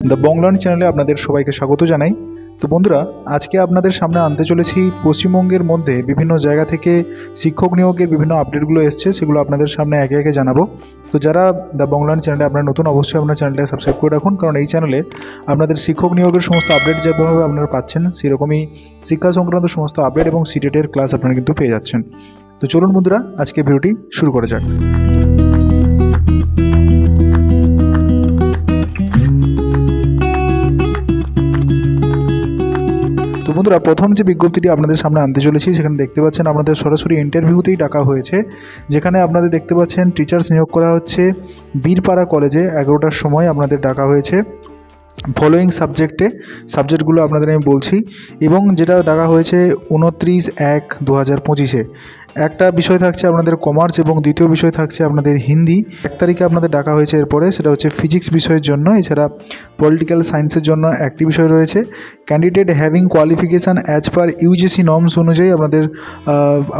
The বংলার্ন চ্যানেলে আপনাদের সবাইকে স্বাগত জানাই। তো বন্ধুরা, আজকে আপনাদের সামনে আনতে চলেছি পশ্চিমবঙ্গের মধ্যে বিভিন্ন জায়গা থেকে শিক্ষক নিয়োগের বিভিন্ন আপডেটগুলো এসছে, সেগুলো আপনাদের সামনে একে একে জানাবো। তো যারা দ্য বংলার্ন চ্যানেলে আপনারা নতুন, অবশ্যই আপনার চ্যানেলটাকে সাবস্ক্রাইব করে রাখুন, কারণ এই চ্যানেলে আপনাদের শিক্ষক নিয়োগের সমস্ত আপডেট যেভাবে আপনারা পাচ্ছেন, সেরকমই শিক্ষা সংক্রান্ত সমস্ত আপডেট এবং সিটেটের ক্লাস আপনারা কিন্তু পেয়ে যাচ্ছেন। তো চলুন বন্ধুরা, আজকে ভিডিওটি শুরু করা যাক। তো বন্ধুরা, প্রথম যে বিজ্ঞপ্তিটি আপনাদের সামনে আনতে চলেছি, সেখানে দেখতে পাচ্ছেন আপনাদের সরাসরি ইন্টারভিউতেই ডাকা হয়েছে, যেখানে আপনাদের দেখতে পাচ্ছেন টিচার্স নিয়োগ করা হচ্ছে বীরপাড়া কলেজে। 11টার সময় আপনাদের ডাকা হয়েছে। ফলোয়িং সাবজেক্টগুলো আপনাদের আমি বলছি, এবং যেটা ডাকা হয়েছে 29/1/2025-এ। একটা বিষয় থাকছে আপনাদের কমার্স এবং দ্বিতীয় বিষয় থাকছে আপনাদের হিন্দি। 1 তারিখে আপনাদের ডাকা হয়েছে, এরপরে সেটা হচ্ছে ফিজিক্স বিষয়ের জন্য। এছাড়া পলিটিক্যাল সায়েন্সের জন্য একটি বিষয় রয়েছে। Candidate having qualification as per UGC norms অনুযায়ী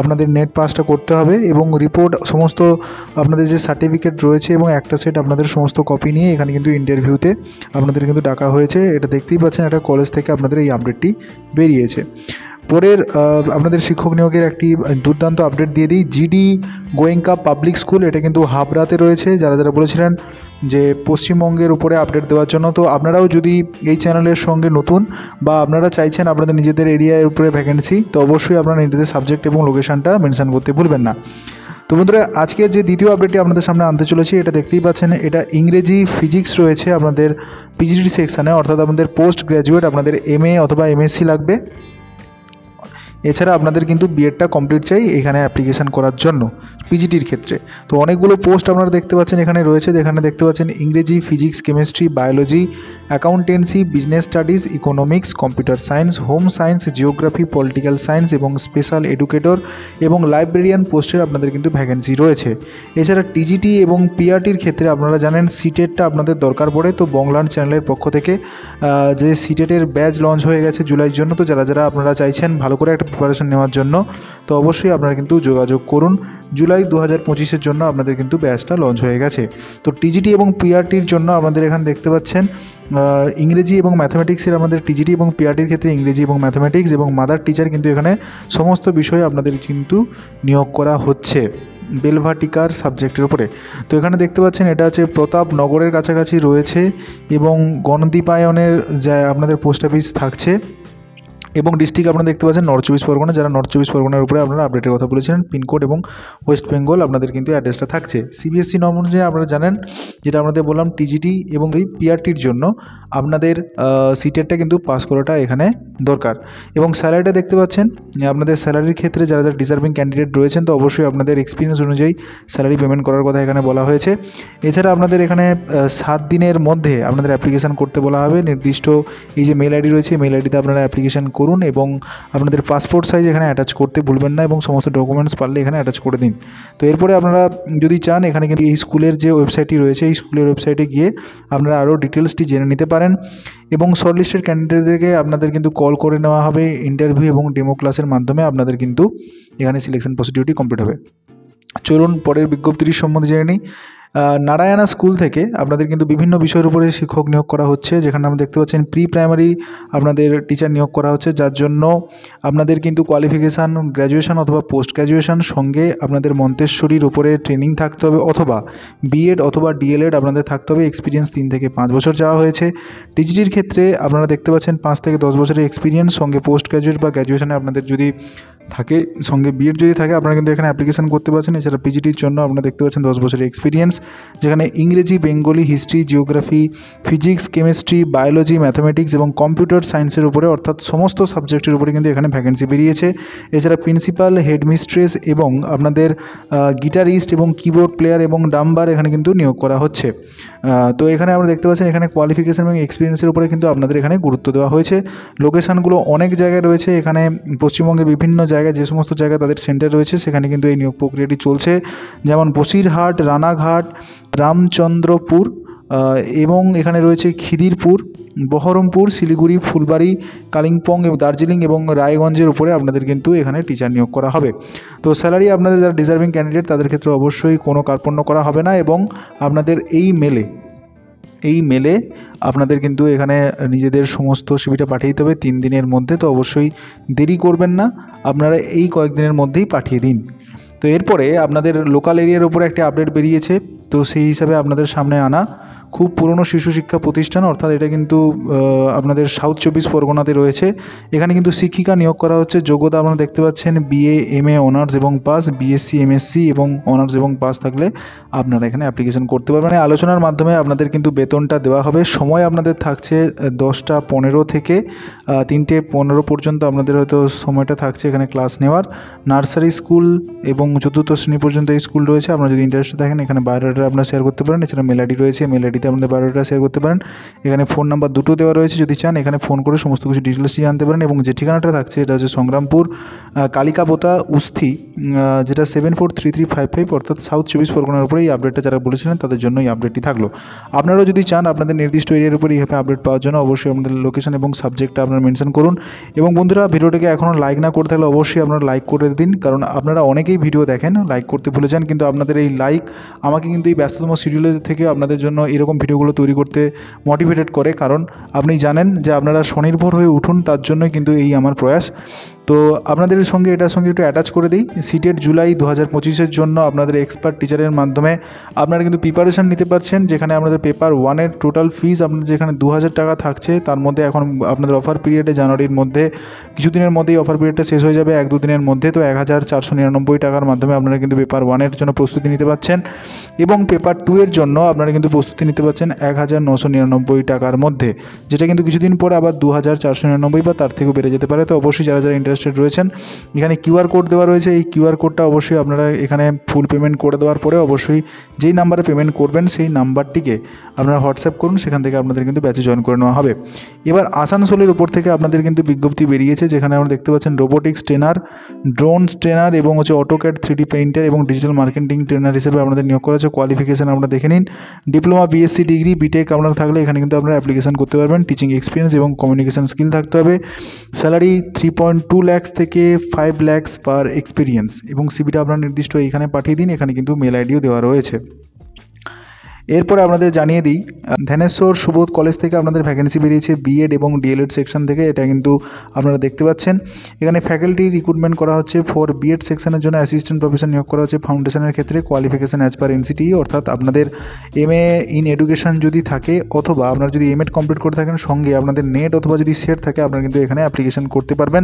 আপনাদের নেট পাসটা করতে হবে, এবং রিপোর্ট সমস্ত আপনাদের যে সার্টিফিকেট রয়েছে এবং একটা সেট আপনাদের সমস্ত কপি নিয়ে এখানে কিন্তু ইন্টারভিউতে আপনাদের কিন্তু ডাকা হয়েছে। এটা দেখতেই পাচ্ছেন, একটা কলেজ থেকে আপনাদের এই আপডেটটি বেরিয়েছে। পরের আপনাদের শিক্ষক নিয়োগের একটি দুর্দান্ত আপডেট দিয়ে দিই। জিডি গোয়েঙ্কা পাবলিক স্কুল, এটা কিন্তু হাবড়াতে রয়েছে। যারা বলেছিলেন যে পশ্চিমবঙ্গের উপরে আপডেট দেওয়ার জন্য, তো আপনারাও যদি এই চ্যানেলের সঙ্গে নতুন বা আপনারা চাইছেন আপনাদের নিজেদের এরিয়ার উপরে ভ্যাকেন্সি, তো অবশ্যই আপনারা নিজেদের সাবজেক্ট এবং লোকেশানটা মেনশন করতে ভুলবেন না। তো বন্ধুরা, আজকের যে দ্বিতীয় আপডেটটি আপনাদের সামনে আনতে চলেছি, এটা দেখতেই পাচ্ছেন, এটা ইংরেজি ফিজিক্স রয়েছে আপনাদের পিজিডি সেকশানে, অর্থাৎ আপনাদের পোস্ট গ্র্যাজুয়েট, আপনাদের এমএ অথবা এমএসসি লাগবে। এছাড়া আপনাদের কিন্তু বিএডটা কমপ্লিট চাই এখানে অ্যাপ্লিকেশান করার জন্য পিজিটির ক্ষেত্রে। তো অনেকগুলো পোস্ট আপনারা দেখতে পাচ্ছেন এখানে রয়েছে। এখানে দেখতে পাচ্ছেন ইংরেজি, physics, chemistry, biology, accountancy, business studies, economics, computer science, home science, geography, political science এবং স্পেশাল এডুকেটর এবং লাইব্রেরিয়ান পোস্টের আপনাদের কিন্তু ভ্যাকেন্সি রয়েছে। এছাড়া টিজিটি এবং পিআরটির ক্ষেত্রে আপনারা জানেন সিটেটটা আপনাদের দরকার পড়ে। তো বংলার্ন চ্যানেলের পক্ষ থেকে যে সিটেটের ব্যাচ লঞ্চ হয়ে গেছে জুলাইয়ের জন্য। তো যারা আপনারা চাইছেন ভালো করে একটা প্রিপারেশন নেওয়ার জন্য, তো অবশ্যই আপনারা কিন্তু যোগাযোগ করুন। জুলাই 2025-এর জন্য আপনাদের কিন্তু ব্যাচটা লঞ্চ হয়ে গেছে। তো টিজিটি এবং পিআরটির জন্য আমাদের এখানে দেখতে পাচ্ছেন ইংরেজি এবং ম্যাথামেটিক্সের আমাদের টিজিটি এবং পিআরটির ক্ষেত্রে ইংরেজি এবং ম্যাথামেটিক্স এবং মাদার টিচার কিন্তু এখানে সমস্ত বিষয়ে আপনাদের কিন্তু নিয়োগ করা হচ্ছে বেলভাটিকার সাবজেক্টের উপরে। তো এখানে দেখতে পাচ্ছেন এটা আছে প্রতাপনগরের কাছাকাছি রয়েছে, এবং গণদীপায়নের যা আপনাদের পোস্ট অফিস থাকছে, এবং ডিস্ট্রিক্ট আপনারা দেখতে পাচ্ছেন নর্থ 24 পরগনা। যারা নর্থ 24 পরগনার উপরে আপনারা আপডেটের কথা বলেছিলেন, পিনকোড এবং ওয়েস্ট বেঙ্গল আপনাদের কিন্তু অ্যাড্রেসটা থাকছে। সিবিএসসি নর্ম অনুযায়ী আপনারা জানেন, যেটা আপনাদের বললাম টিজিটি এবং এই পিআরটির জন্য আপনাদের সিটেটটা কিন্তু পাস করাটা এখানে দরকার। এবং স্যালারিটা দেখতে পাচ্ছেন, আপনাদের স্যালারির ক্ষেত্রে যারা ডিজার্ভিং ক্যান্ডিডেট রয়েছেন, তো অবশ্যই আপনাদের এক্সপিরিয়েন্স অনুযায়ী স্যালারি পেমেন্ট করার কথা এখানে বলা হয়েছে। এছাড়া আপনাদের এখানে 7 দিনের মধ্যে আপনাদের অ্যাপ্লিকেশান করতে বলা হবে। নির্দিষ্ট এই যে মেল আইডি রয়েছে, মেল আইডিতে আপনারা অ্যাপ্লিকেশান করুন, এবং আপনাদের পাসপোর্ট সাইজ এখানে অ্যাটাচ করতে ভুলবেন না, এবং সমস্ত ডকুমেন্টস পারলে এখানে অ্যাটাচ করে দিন। তো এরপরে আপনারা যদি চান, এখানে কিন্তু এই স্কুলের যে ওয়েবসাইটটি রয়েছে, এই স্কুলের ওয়েবসাইটে গিয়ে আপনারা আরও ডিটেলসটি জেনে নিতে পারেন। এবং শর্টলিস্টেড ক্যান্ডিডেটদেরকে আপনাদের কিন্তু কল করে নেওয়া হবে ইন্টারভিউ এবং ডেমো ক্লাসের মাধ্যমে। আপনাদের কিন্তু এখানে সিলেকশন প্রসিডিউরটি কমপ্লিট হবে। চলুন পরের বিজ্ঞপ্তির সম্বন্ধে জেনে নিই। নারায়ণা স্কুল থেকে আপনাদের কিন্তু বিভিন্ন বিষয়ের উপরে শিক্ষক নিয়োগ করা হচ্ছে, যেখানে আমরা দেখতে পাচ্ছেন প্রি প্রাইমারি আপনাদের টিচার নিয়োগ করা হচ্ছে, যার জন্য আপনাদের কিন্তু কোয়ালিফিকেশান গ্র্যাজুয়েশন অথবা পোস্ট গ্র্যাজুয়েশন, সঙ্গে আপনাদের মন্তেশ্বরীর উপরে ট্রেনিং থাকতে হবে, অথবা বিএড অথবা ডিএলএড আপনাদের থাকতে হবে। এক্সপিরিয়েন্স 3 থেকে 5 বছর চাওয়া হয়েছে। টিজিটির ক্ষেত্রে আপনারা দেখতে পাচ্ছেন 5 থেকে 10 বছরের এক্সপিরিয়েন্স, সঙ্গে পোস্ট গ্র্যাজুয়েট বা গ্র্যাজুয়েশনে আপনাদের যদি থাকে, সঙ্গে বিএড যদি থাকে, আপনারা কিন্তু এখানে অ্যাপ্লিকেশান করতে পারছেন। এছাড়া পিজিটির জন্য আপনারা দেখতে পাচ্ছেন 10 বছরের এক্সপিরিয়েন্স, যেখানে ইংরেজি, Bengali, history, geography, physics, chemistry, biology, mathematics এবং কম্পিউটার সায়েন্সের উপরে, অর্থাৎ সমস্ত সাবজেক্টের উপরে কিন্তু এখানে ভ্যাকেন্সি বেরিয়েছে। এছাড়া প্রিন্সিপাল, হেডমিস্ট্রেস এবং আপনাদের গিটারিস্ট এবং কিবোর্ড প্লেয়ার এবং ডাম্বার এখানে কিন্তু নিয়োগ করা হচ্ছে। তো এখানে আমরা দেখতে পাচ্ছেন এখানে কোয়ালিফিকেশান এবং এক্সপিরিয়েন্সের উপরে কিন্তু আপনাদের এখানে গুরুত্ব দেওয়া হয়েছে। লোকেশানগুলো অনেক জায়গায় রয়েছে, এখানে পশ্চিমবঙ্গের বিভিন্ন জায়গায় যে সমস্ত জায়গায় তাদের সেন্টার রয়েছে, সেখানে কিন্তু এই নিয়োগ প্রক্রিয়াটি চলছে। যেমন বসিরহাট, রানাঘাট, রামচন্দ্রপুর, এবং এখানে রয়েছে খিদিরপুর, বহরমপুর, শিলিগুড়ি, ফুলবাড়ি, কালিম্পং এবং দার্জিলিং এবং রায়গঞ্জের উপরে আপনাদের কিন্তু এখানে টিচার নিয়োগ করা হবে। তো স্যালারি আপনাদের যারা ডিজার্ভিং ক্যান্ডিডেট তাদের ক্ষেত্রে অবশ্যই কোনো কার্পণ্য করা হবে না, এবং আপনাদের এই মেলে এই মেলে আপনাদের কিন্তু এখানে নিজেদের সমস্ত সিভিটা পাঠিয়ে দিতে হবে 3 দিনের মধ্যে। তো অবশ্যই দেরি করবেন না, আপনারা এই কয়েকদিনের মধ্যেই পাঠিয়ে দিন। তো এরপরে আপনাদের লোকাল এরিয়ার উপরে একটা আপডেট বেরিয়েছে, তো সেই হিসাবে আপনাদের সামনে আনা খুব পুরনো শিশু শিক্ষা প্রতিষ্ঠান, অর্থাৎ এটা কিন্তু আপনাদের সাউথ 24 পরগনাতে রয়েছে। এখানে কিন্তু শিক্ষিকা নিয়োগ করা হচ্ছে। যোগ্যতা আপনারা দেখতে পাচ্ছেন BA MA অনার্স এবং পাস, BSc MSc এবং অনার্স এবং পাস থাকলে আপনারা এখানে অ্যাপ্লিকেশন করতে পারবেন। আলোচনার মাধ্যমে আপনাদের কিন্তু বেতনটা দেওয়া হবে। সময় আপনাদের থাকছে 10টা 15 থেকে 3টে 15 পর্যন্ত আপনাদের হয়তো সময়টা থাকছে এখানে ক্লাস নেওয়ার। নার্সারি স্কুল এবং 4র্থ শ্রেণী পর্যন্ত এই স্কুল রয়েছে। আপনারা যদি ইন্টারেস্টেড থাকেন এখানে বায়োডাটা আপনারা শেয়ার করতে পারেন। এছাড়া মেল আইডি রয়েছে, মেল আইডিতে আপনাদের বায়োডাটা শেয়ার করতে পারেন। এখানে ফোন নাম্বার দুটো দেওয়া রয়েছে, যদি চান এখানে ফোন করে সমস্ত কিছু ডিটেলসই জানতে পারেন। এবং যে ঠিকানাটা থাকছে এটা হচ্ছে সংগ্রামপুর কালিকাপোতা উস্থি, যেটা 743355, অর্থাৎ সাউথ 24 পরগনার উপরে এই আপডেটটা যারা বলেছিলেন তাদের জন্য এই আপডেটটি থাকলো। আপনারাও যদি চান আপনাদের নির্দিষ্ট এরিয়ার উপরে এইভাবে আপডেট পাওয়ার জন্য অবশ্যই আপনাদের লোকেশন এবং সাবজেক্টটা আপনারা মেনশন করুন। এবং বন্ধুরা, ভিডিওটাকে এখনও লাইক না করে থাকলে অবশ্যই আপনারা লাইক করে দিন, কারণ আপনারা অনেকেই ভিডিও দেখেন, লাইক করতে ভুলে যান, কিন্তু আপনাদের এই লাইক আমাকে কিন্তু এই ব্যস্ততম শিডিউলের থেকে আপনাদের জন্য এরকম ভিডিওগুলো তৈরি করতে মোটিভেটেড করে। কারণ আপনি জানেন যে আপনারা স্বনির্ভর হয়ে উঠুন, তার জন্যই কিন্তু এই আমার প্রয়াস। তো আপনাদের সঙ্গে এটার সঙ্গে একটু অ্যাটাচ করে দিই, সিটেট জুলাই 2025-এর জন্য আপনাদের এক্সপার্ট টিচারের মাধ্যমে আপনারা কিন্তু প্রিপারেশান নিতে পারছেন, যেখানে আপনাদের পেপার 1-এর টোটাল ফিজ আপনাদের যেখানে 2000 টাকা থাকছে, তার মধ্যে এখন আপনাদের অফার পিরিয়ডে জানুয়ারির মধ্যে কিছুদিনের মধ্যেই অফার পিরিয়ডটা শেষ হয়ে যাবে, 1-2 দিনের মধ্যে। তো 1499 টাকার মাধ্যমে আপনারা কিন্তু পেপার 1-এর জন্য প্রস্তুতি নিতে পারছেন, এবং পেপার 2-এর জন্য আপনারা কিন্তু প্রস্তুতি নিতে পারছেন 1999 টাকার মধ্যে, যেটা কিন্তু কিছুদিন পরে আবার 2499 বা তার থেকেও বেড়ে যেতে পারে। তো অবশ্যই যারা যারা ইন্টারেস্টেড রয়েছেন, এখানে কিউআর কোড দেওয়া রয়েছে। এই কিউআর কোডটা অবশ্যই আপনারা এখানে ফুল পেমেন্ট করে দেওয়ার পরে অবশ্যই যেই নাম্বারে পেমেন্ট করবেন সেই নাম্বারটিকে আপনারা হোয়াটসঅ্যাপ করুন, সেখান থেকে আপনাদের কিন্তু ব্যাচে জয়েন করে নেওয়া হবে। এবার আসানসোলের উপর থেকে আপনাদের কিন্তু বিজ্ঞপ্তি বেরিয়েছে, যেখানে আপনারা দেখতে পাচ্ছেন রোবোটিক্স ট্রেনার, ড্রোন ট্রেনার এবং হচ্ছে অটোক্যাড 3D পেইন্টার এবং ডিজিটাল মার্কেটিং ট্রেনার হিসেবে আপনাদের নিয়োগ করা হচ্ছে। কোয়ালিফিকেশন আপনারা দেখে নিন, ডিপ্লোমা, BSc ডিগ্রি, বিটেক আপনারা থাকলে এখানে কিন্তু আপনারা অ্যাপ্লিকেশন করতে পারবেন। টিচিং এক্সপিরিয়েন্স এবং কমিউনিকেশন স্কিল থাকতে হবে। স্যালারি 3.2 লাখ থেকে 5 লাখ পার এক্সপিরিয়েন্স, এবং সিভিটা আপনারা নির্দিষ্ট এইখানে পাঠিয়ে দিন। এখানে কিন্তু মেল আইডিও দেওয়া রয়েছে। এরপরে আপনাদের জানিয়ে দিই, ধ্যানেশ্বর সুবোধ কলেজ থেকে আপনাদের ভ্যাকেন্সি বেরিয়েছে বিএড এবং ডিএলএড সেকশন থেকে। এটা কিন্তু আপনারা দেখতে পাচ্ছেন, এখানে ফ্যাকাল্টি রিক্রুটমেন্ট করা হচ্ছে। ফর বিএড সেকশনের জন্য অ্যাসিস্ট্যান্ট প্রফেসর নিয়োগ করা হচ্ছে ফাউন্ডেশনের ক্ষেত্রে। কোয়ালিফিকেশন অ্যাজ পার এনসিটি, অর্থাৎ আপনাদের MA ইন এডুকেশন যদি থাকে, অথবা আপনারা যদি এমএড কমপ্লিট করে থাকেন, সঙ্গে আপনাদের নেট অথবা যদি সেট থাকে, আপনারা কিন্তু এখানে অ্যাপ্লিকেশন করতে পারবেন।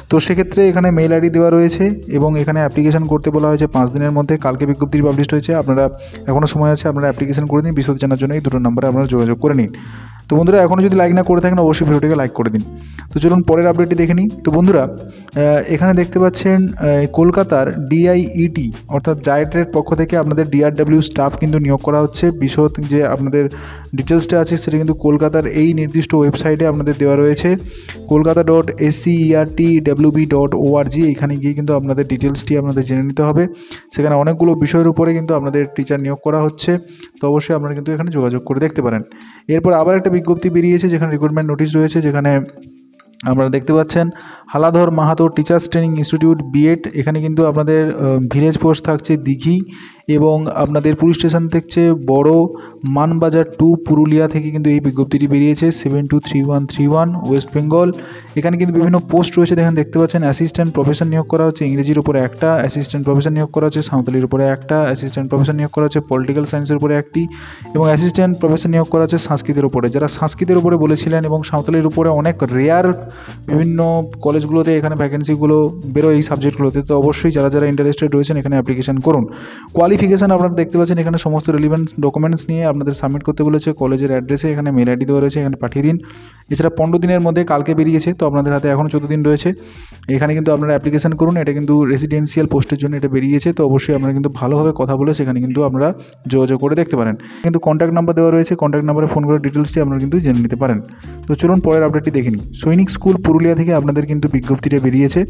তো সেক্ষেত্রে এখানে মেল আইডি দেওয়া রয়েছে, এবং এখানে অ্যাপ্লিকেশন করতে বলা হয়েছে 5 দিনের মধ্যে। কালকে বিজ্ঞপ্তি পাবলিশ হয়েছে, আপনারা এখনও সময় আছে, আপনারা অ্যাপ্লিকেশন করে দিন। বিশদ জানার জন্য এই দুটো নাম্বারে আপনারা যোগাযোগ করে নিন। তো বন্ধুরা, এখনও যদি লাইক না করে থাকেন অবশ্যই ভিডিওটিকে লাইক করে দিন। তো চলুন পরের আপডেটটি দেখে নিই। তো বন্ধুরা, এখানে দেখতে পাচ্ছেন কলকাতার DIET অর্থাৎ ডায়েটের পক্ষ থেকে আপনাদের DRW স্টাফ কিন্তু নিয়োগ করা হচ্ছে। বিশদ যে আপনাদের ডিটেলসটা আছে সেটা কিন্তু কলকাতার এই নির্দিষ্ট ওয়েবসাইটে আপনাদের দেওয়া রয়েছে, kolkata.SCERTWB.org। এখানে গিয়ে কিন্তু আপনাদের ডিটেলসটি আপনাদের জেনে নিতে হবে। সেখানে অনেকগুলো বিষয়ের উপরে কিন্তু আপনাদের টিচার নিয়োগ করা হচ্ছে। তো অবশ্যই আপনারা কিন্তু এখানে যোগাযোগ করে দেখতে পারেন। এরপর আবার একটা বিজ্ঞপ্তি বেরিয়েছে, যেখানে রিক্রুটমেন্ট নোটিশ রয়েছে, যেখানে আপনারা দেখতে পাচ্ছেন Haladhar Mahato teachers training institute BEd. এখানে কিন্তু আপনাদের ভিলেজ পোস্ট থাকছে দিঘি, এবং আপনাদের পুলিশ স্টেশন থাকছে বড় মানবাজার 2 পুরুলিয়া থেকে কিন্তু এই বিজ্ঞপ্তিটি বেরিয়েছে। 723131 ওয়েস্ট বেঙ্গল। এখানে কিন্তু বিভিন্ন পোস্ট রয়েছে, দেখেন দেখতে পাচ্ছেন। অ্যাসিস্ট্যান্ট প্রফেসর নিয়োগ করা হচ্ছে ইংরেজির উপরে একটা, অ্যাসিস্ট্যান্ট প্রফেসর নিয়োগ করা হচ্ছে সাঁওতালির উপরে একটা, অ্যাসিস্ট্যান্ট প্রফেসর নিয়োগ করা হচ্ছে পলিটিক্যাল সায়েন্সের উপরে একটি, এবং অ্যাসিস্ট্যান্ট প্রফেসর নিয়োগ করা হচ্ছে সংস্কৃতের উপরে। যারা সংস্কৃতের উপরে বলেছিলেন এবং সাঁওতালির উপরে অনেক রেয়ার বিভিন্ন কলেজগুলোতে এখানে ভ্যাকেন্সিগুলো বেরোয় এই সাবজেক্টগুলোতে, তো অবশ্যই যারা যারা ইন্টারেস্টেড রয়েছেন এখানে অ্যাপ্লিকেশন করুন। কোয়ালিফিকেশান আপনারা দেখতে পাচ্ছেন, এখানে সমস্ত রিলিভেন্ট ডকুমেন্টস নিয়ে আপনাদের সাবমিট করতে বলেছে। কলেজের অ্যাড্রেসে এখানে মেল আইডি দেওয়া রয়েছে, এখানে পাঠিয়ে দিন। এছাড়া 15 দিনের মধ্যে কালকে বেরিয়েছে, তো আপনাদের হাতে এখনও 14 দিন রয়েছে। এখানে কিন্তু আপনারা অ্যাপ্লিকেশন করুন। এটা কিন্তু রেসিডেন্সিয়াল পোস্টের জন্য এটা বেরিয়েছে, তো অবশ্যই আপনারা কিন্তু ভালোভাবে কথা বলে সেখানে কিন্তু আপনারা যোগাযোগ করে দেখতে পারেন। কিন্তু কন্ট্যাক্ট নাম্বার দেওয়া রয়েছে, কন্ট্যাক্ট নাম্বারে ফোন করে ডিটেলসটি আপনারা কিন্তু জেনে নিতে পারেন। তো চলুন পরের আপডেটটি দেখে নিই। সৈনিক স্কুল পুরুলিয়া থেকে আপনাদের কিন্তু বিজ্ঞপ্তিটা বেরিয়েছে।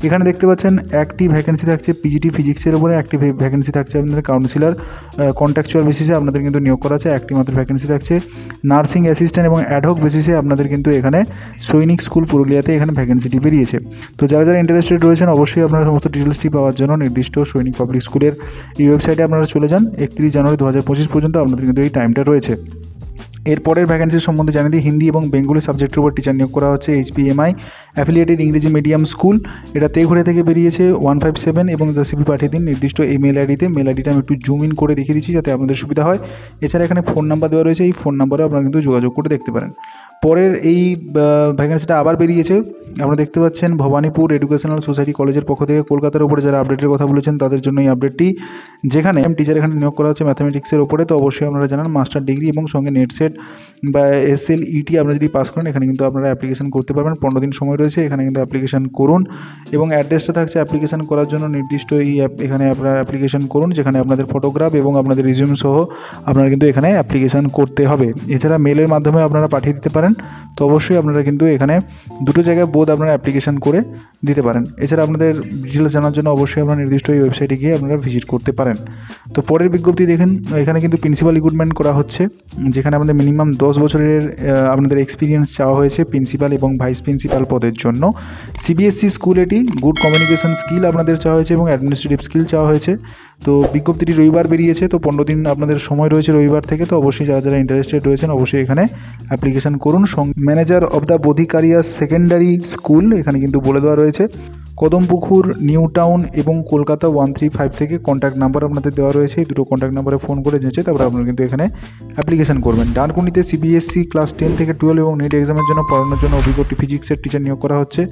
এখানে দেখতে পাচ্ছেন একটি ভ্যাকেন্সি থাকছে PGT ফিজিক্সের উপরে, একটি ভ্যাকেন্সি থাকছে আপনাদের কাউন্সিলর কন্ট্রাকচুয়াল বেসিসে আপনাদের কিন্তু নিয়োগ করা আছে। একটি মাত্র ভ্যাকেন্সি থাকছে নার্সিং অ্যাসিস্ট্যান্ট এবং অ্যাডহক বেসিসে আপনাদের কিন্তু এখানে সৈনিক স্কুল পুরুলিয়াতে এখানে ভ্যাকেন্সিটি বেরিয়েছে। তো যারা যারা ইন্টারেস্টেড রয়েছেন অবশ্যই আপনারা সমস্ত ডিটেলসটি পাওয়ার জন্য নির্দিষ্ট সৈনিক পাবলিক স্কুলের এই ওয়েবসাইটে আপনারা চলে যান। 31 জানুয়ারি 2025 পর্যন্ত আপনাদের কিন্তু এই টাইমটা রয়েছে। এরপরের ভ্যাকেন্সির সম্বন্ধে জানিয়ে দিই, হিন্দি এবং বেঙ্গলি সাবজেক্টের উপর টিচার নিয়োগ করা হচ্ছে। HPMI অ্যাফিলিয়েটেড ইংরেজি মিডিয়াম স্কুল, এটা তেঘুরে থেকে বেরিয়েছে 157 এবং সিভি পাঠিয়ে দিন নির্দিষ্ট এই মেল আইডিতে। মেল আইডিটা আমি একটু জুম ইন করে দেখিয়ে দিচ্ছি যাতে আপনাদের সুবিধা হয়। এছাড়া এখানে ফোন নাম্বার দেওয়া রয়েছে, এই ফোন নাম্বারে আপনারা কিন্তু যোগাযোগ করে দেখতে পারেন। পরের এই ভ্যাকেন্সিটা আবার বেরিয়েছে, আপনারা দেখতে পাচ্ছেন ভবানীপুর এডুকেশনাল সোসাইটি কলেজের পক্ষ থেকে কলকাতার উপরে যারা আপডেটের কথা বলেছেন তাদের জন্য এই আপডেটটি, যেখানে টিচার এখানে নিয়োগ করা হচ্ছে ম্যাথামেটিক্সের ওপরে। তো অবশ্যই আপনারা জানান মাস্টার ডিগ্রি এবং সঙ্গে নেট সেট বা SLET আপনারা যদি পাস করেন এখানে কিন্তু আপনারা অ্যাপ্লিকেশন করতে পারবেন। 15 দিন সময় রয়েছে, এখানে কিন্তু অ্যাপ্লিকেশন করুন এবং অ্যাড্রেসটা থাকছে অ্যাপ্লিকেশন করার জন্য নির্দিষ্ট এই এখানে আপনারা অ্যাপ্লিকেশন করুন, যেখানে আপনাদের ফটোগ্রাফ এবং আপনাদের রিজিউম সহ আপনারা কিন্তু এখানে অ্যাপ্লিকেশন করতে হবে। এছাড়া মেলের মাধ্যমে আপনারা পাঠিয়ে দিতে পারেন। তো অবশ্যই আপনারা কিন্তু এখানে দুটো জায়গায় বোধ আপনারা অ্যাপ্লিকেশন করে দিতে পারেন। এছাড়া আপনাদের ডিটেলস জানার জন্য অবশ্যই আপনারা নির্দিষ্ট এই ওয়েবসাইটে গিয়ে আপনারা ভিজিট করতে পারেন। তো পরের বিজ্ঞপ্তি দেখেন, এখানে কিন্তু প্রিন্সিপাল রিক্রুটমেন্ট করা হচ্ছে, যেখানে আমাদের মিনিমাম 10 বছরের আপনাদের এক্সপিরিয়েন্স চাওয়া হয়েছে প্রিন্সিপাল এবং ভাইস প্রিন্সিপাল পদের জন্য। CBSE স্কুল, এটি গুড কমিউনিকেশন স্কিল আপনাদের চাওয়া হয়েছে এবং অ্যাডমিনিস্ট্রেটিভ স্কিল চাওয়া হয়েছে। তো বিজ্ঞপ্তিটি রবিবার বেরিয়েছে, তো 15 দিন আপনাদের সময় রয়েছে রবিবার থেকে। তো অবশ্যই যারা যারা ইন্টারেস্টেড রয়েছেন অবশ্যই এখানে অ্যাপ্লিকেশন করুন। Manager of the Bodhikaria secondary school, এখানে কিন্তু বলে দেওয়া রয়েছে কদমপুকুর, নিউ টাউন এবং কলকাতা 135 থেকে কন্ট্যাক্ট নাম্বার আপনাদের দেওয়া রয়েছে। এই দুটো কন্ট্যাক্ট নাম্বারে ফোন করে জেনেছে তারপরে আপনারা কিন্তু এখানে অ্যাপ্লিকেশন করবেন। ডানকুনিতে CBSE ক্লাস 10 থেকে 12 এবং নেট এক্সামের জন্য পড়ানোর জন্য অভিজ্ঞ ফিজিক্সের টিচার নিয়োগ করা হচ্ছে।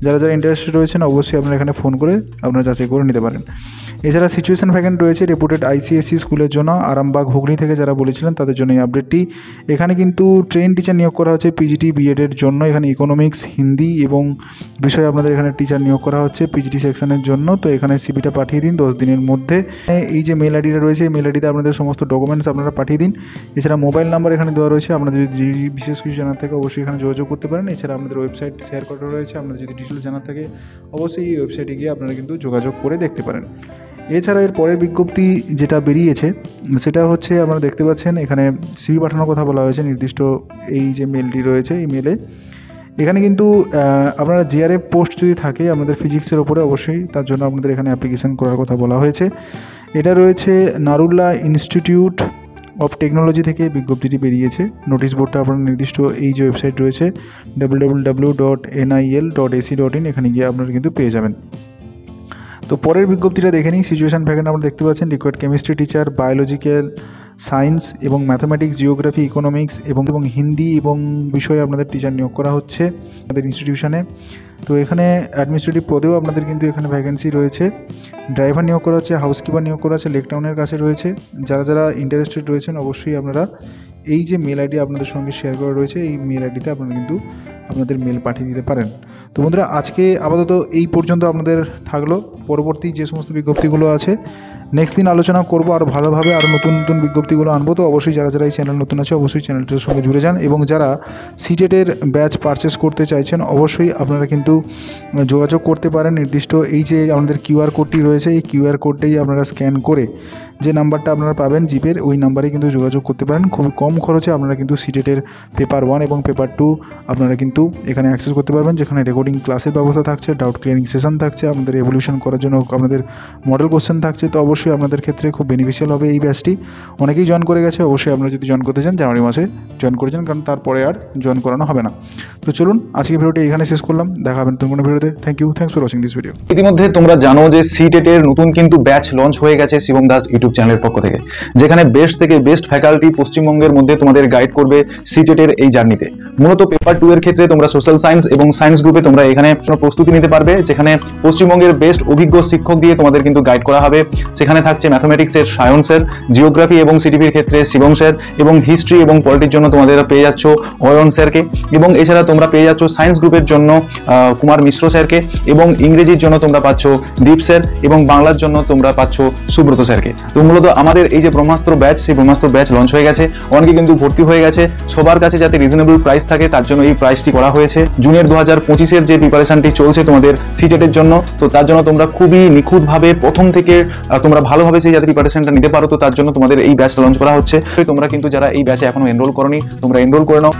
যারা যারা ইন্টারেস্টেড রয়েছেন অবশ্যই আপনারা এখানে ফোন করে আপনারা যাচাই করে নিতে পারেন। এছাড়া সিচুয়েশন ভ্যাকেন্ট রয়েছে রেপুটেড ICSE স্কুলের জন্য, আরামবাগ হুগলি থেকে যারা বলেছিলেন তাদের জন্য এই আপডেটটি। এখানে কিন্তু ট্রেন টিচার নিয়োগ করা হচ্ছে PGT BEd এর জন্য। এখানে ইকোনমিক্স, হিন্দি এবং বিষয়ে আপনাদের এখানে টিচার নিয়োগ করা হচ্ছে PGT সেকশনের জন্য। তো এখানে সিভিটা পাঠিয়ে দিন 10 দিনের মধ্যে। এই যে মেল আইডিটা রয়েছে এই মেল আইডিতে আপনাদের সমস্ত ডকুমেন্টস আপনারা পাঠিয়ে দিন। এছাড়া মোবাইল নাম্বার এখানে দেওয়া রয়েছে, আপনাদের যদি বিশেষ কিছু জানার থাকে অবশ্যই এখানে যোগাযোগ করতে পারেন। এছাড়া আপনাদের ওয়েবসাইট শেয়ার করা রয়েছে, আপনাদের যদি ডিটেলস জানার থাকে অবশ্যই এই ওয়েবসাইটে গিয়ে আপনারা কিন্তু যোগাযোগ করে দেখতে পারেন। এছাড়া এর পরের বিজ্ঞপ্তি যেটা বেরিয়েছে সেটা হচ্ছে আপনারা দেখতে পাচ্ছেন এখানে সিভি পাঠানোর কথা বলা হয়েছে নির্দিষ্ট এই যে মেলটি রয়েছে এই মেলে। এখানে কিন্তু আপনারা GRF পোস্ট যদি থাকে আমাদের ফিজিক্সের ওপরে অবশ্যই তার জন্য আপনাদের এখানে অ্যাপ্লিকেশন করার কথা বলা হয়েছে। এটা রয়েছে নারুল্লা ইনস্টিটিউট অফ টেকনোলজি থেকে বিজ্ঞপ্তিটি বেরিয়েছে। নোটিশ বোর্ডটা আপনার নির্দিষ্ট এই যে ওয়েবসাইট রয়েছে www.nil.ac.in, এখানে গিয়ে আপনারা কিন্তু পেয়ে যাবেন। তো পরের বিজ্ঞপ্তিটা দেখে নিই। সিচুয়েশান ভ্যাকেন্ট আপনারা দেখতে পাচ্ছেন required chemistry teacher, biological, science এবং ম্যাথামেটিক্স, জিওগ্রাফি, ইকোনমিক্স এবং হিন্দি এবং বিষয়ে আপনাদের টিচার নিয়োগ করা হচ্ছে আমাদের ইনস্টিটিউশনে। তো এখানে অ্যাডমিনিস্ট্রেটিভ পদেও আপনাদের কিন্তু এখানে ভ্যাকেন্সি রয়েছে। ড্রাইভার নিয়োগ করা হচ্ছে, হাউসকিপার নিয়োগ করা আছে, লেক টাউনের কাছে রয়েছে। যারা যারা ইন্টারেস্টেড রয়েছেন অবশ্যই আপনারা এই যে মেল আইডি আপনাদের সঙ্গে শেয়ার করা রয়েছে এই মেল আইডিতে আপনারা কিন্তু আপনাদের মেল পাঠিয়ে দিতে পারেন। তো বন্ধুরা আজকে আপাতত এই পর্যন্ত আপনাদের থাকলো। পরবর্তী যে সমস্ত বিজ্ঞপ্তিগুলো আছে নেক্সট দিন আলোচনা করব, আর ভালোভাবে আরও নতুন নতুন বিজ্ঞপ্তিগুলো আনবো। তো অবশ্যই যারা যারা এই চ্যানেল নতুন আছে অবশ্যই চ্যানেলটির সঙ্গে জুড়ে যান, এবং যারা সিটেটের ব্যাচ পারচেস করতে চাইছেন অবশ্যই আপনারা কিন্তু যোগাযোগ করতে পারেন। নির্দিষ্ট এই যে আমাদের QR কোডটি রয়েছে এই QR কোডটাই আপনারা স্ক্যান করে যে নাম্বারটা আপনারা পাবেন জিপের ওই নাম্বারে কিন্তু যোগাযোগ করতে পারেন। খুবই কম খরচে আপনারা কিন্তু সিটেটের পেপার 1 এবং পেপার 2 আপনারা কিন্তু এখানে অ্যাক্সেস করতে পারবেন, যেখানে রেকর্ডিং ক্লাসের ব্যবস্থা থাকছে, ডাউট ক্লিয়ারিং সেশন থাকছে, আপনাদের এভলিউশন করার জন্য আপনাদের মডেল কোশ্চেন থাকছে। তো অবশ্যই আপনাদের ক্ষেত্রে খুব বেনিফিশিয়াল হবে এই ব্যাচটি। অনেকেই জয়েন করে গেছে, অবশ্যই আপনারা যদি জয়েন করতে চান জানুয়ারি মাসে জয়েন করেছেন, কারণ তারপরে আর জয়েন করানো হবে না। তো চলুন আজকে ভিডিওটি এখানে শেষ করলাম, দেখা হবে নতুন কোনো ভিডিওতে। Thank you, thanks for watching this video. ইতিমধ্যে তোমরা জানো যে সিটেটের নতুন কিন্তু ব্যাচ লঞ্চ হয়ে গেছে শিবম দাস ইউটিউব চ্যানেলের পক্ষ থেকে, যেখানে বেস্ট থেকে বেস্ট ফ্যাকাল্টি পশ্চিমবঙ্গের মধ্যে তোমাদের গাইড করবে সিটেটের এই জার্নিতে। মূলত পেপার 2 এর ক্ষেত্রে তোমরা সোশ্যাল সায়েন্স এবং সায়েন্স গ্রুপে তোমরা এখানে প্রস্তুতি নিতে পারবে, যেখানে পশ্চিমবঙ্গের বেস্ট অভিজ্ঞ শিক্ষক দিয়ে তোমাদের কিন্তু গাইড করা হবে। সেখানে থাকছে ম্যাথমেটিক্সের সায়ন স্যার, জিওগ্রাফি এবং সিটিভির ক্ষেত্রে শিবম স্যার, এবং হিস্ট্রি এবং পলিটির জন্য তোমাদের পেয়ে যাচ্ছ অয়ন স্যারকে, এবং এছাড়া তোমরা পেয়ে যাচ্ছ সায়েন্স গ্রুপের জন্য কুমার মিশ্র স্যারকে, এবং ইংরেজির জন্য তোমরা পাচ্ছ দীপ স্যার, এবং বাংলার জন্য তোমরা পাচ্ছ সুব্রত স্যারকে। তো মূলত আমাদের এই যে ব্রহ্মাস্ত্র ব্যাচ, সেই ব্রহ্মাস্ত্র ব্যাচ লঞ্চ হয়ে গেছে, অনেকে কিন্তু ভর্তি হয়ে গেছে। সবার কাছে যাতে রিজনেবল প্রাইস থাকে তার জন্য এই প্রাইসটি করা হয়েছে। জুনিয়র 2025-এর যে প্রিপারেশনটি চলছে তোমাদের সিটেটের জন্য, তো তার জন্য তোমরা খুবই নিখুঁতভাবে প্রথম থেকে তোমরা ভালোভাবে সেই যাতে প্রিপারেশনটা নিতে পারো, তো তার জন্য তোমাদের এই ব্যাচ লঞ্চ করা হচ্ছে। তোমরা কিন্তু যারা এই ব্যাচে এখনো এনরোল করোনি তোমরা এনরোল করে নাও।